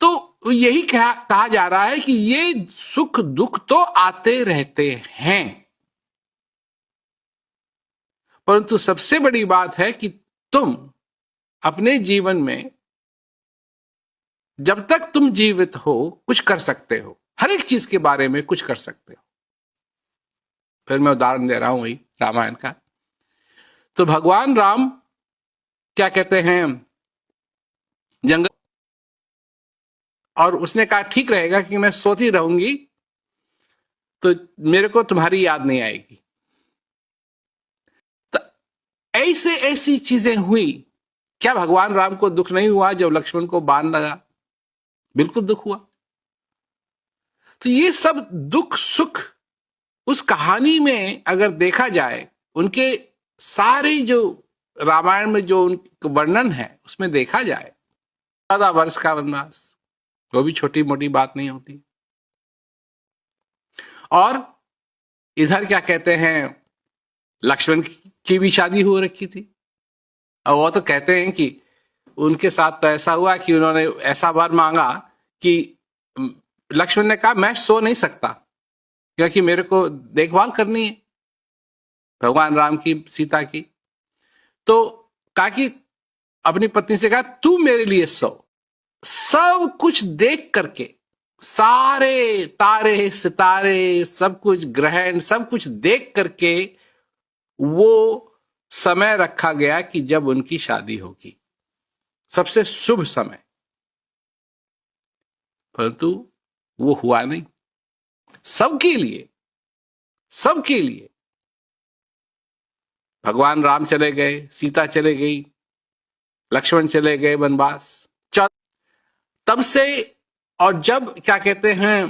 तो यही कहा जा रहा है कि ये सुख दुख तो आते रहते हैं, परंतु सबसे बड़ी बात है कि तुम अपने जीवन में जब तक तुम जीवित हो कुछ कर सकते हो, हर एक चीज के बारे में कुछ कर सकते हो। फिर मैं उदाहरण दे रहा हूं वही रामायण का। तो भगवान राम क्या कहते हैं, जंगल, और उसने कहा ठीक रहेगा कि मैं सोती रहूंगी तो मेरे को तुम्हारी याद नहीं आएगी। तो ऐसे ऐसी चीजें हुई। क्या भगवान राम को दुख नहीं हुआ जब लक्ष्मण को बाण लगा? बिल्कुल दुख हुआ। तो ये सब दुख सुख उस कहानी में अगर देखा जाए, उनके सारे जो रामायण में जो उनका वर्णन है उसमें देखा जाए, 14 वर्ष का वनवास, वो भी छोटी मोटी बात नहीं होती। और इधर क्या कहते हैं, लक्ष्मण की भी शादी हो रखी थी, और वो तो कहते हैं कि उनके साथ तो ऐसा हुआ कि उन्होंने ऐसा वर मांगा कि लक्ष्मण ने कहा मैं सो नहीं सकता क्योंकि मेरे को देखभाल करनी है भगवान राम की, सीता की। तो कहा कि अपनी पत्नी से कहा तू मेरे लिए सो। सब कुछ देख करके, सारे तारे सितारे सब कुछ, ग्रहण सब कुछ देख करके वो समय रखा गया कि जब उनकी शादी होगी, सबसे शुभ समय, परंतु वो हुआ नहीं। सबके लिए, सबके लिए भगवान राम चले गए, सीता चले गई, लक्ष्मण चले गए वनवास। तब से, और जब क्या कहते हैं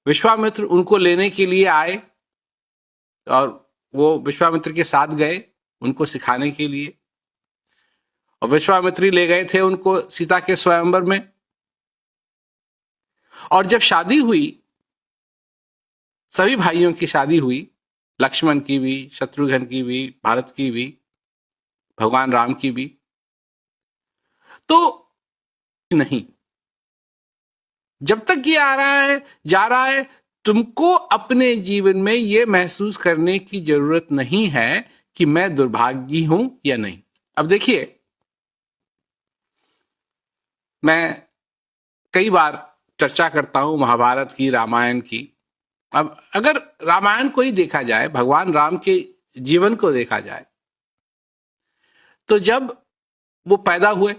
विश्वामित्र उनको लेने के लिए आए और वो विश्वामित्र के साथ गए उनको सिखाने के लिए, और विश्वामित्री ले गए थे उनको सीता के स्वयंवर में। और जब शादी हुई, सभी भाइयों की शादी हुई, लक्ष्मण की भी, शत्रुघ्न की भी, भारत की भी, भगवान राम की भी, तो नहीं, जब तक ये आ रहा है जा रहा है, तुमको अपने जीवन में ये महसूस करने की जरूरत नहीं है कि मैं दुर्भाग्यी हूं या नहीं। अब देखिए, मैं कई बार चर्चा करता हूं महाभारत की, रामायण की। अब अगर रामायण को ही देखा जाए, भगवान राम के जीवन को देखा जाए, तो जब वो पैदा हुए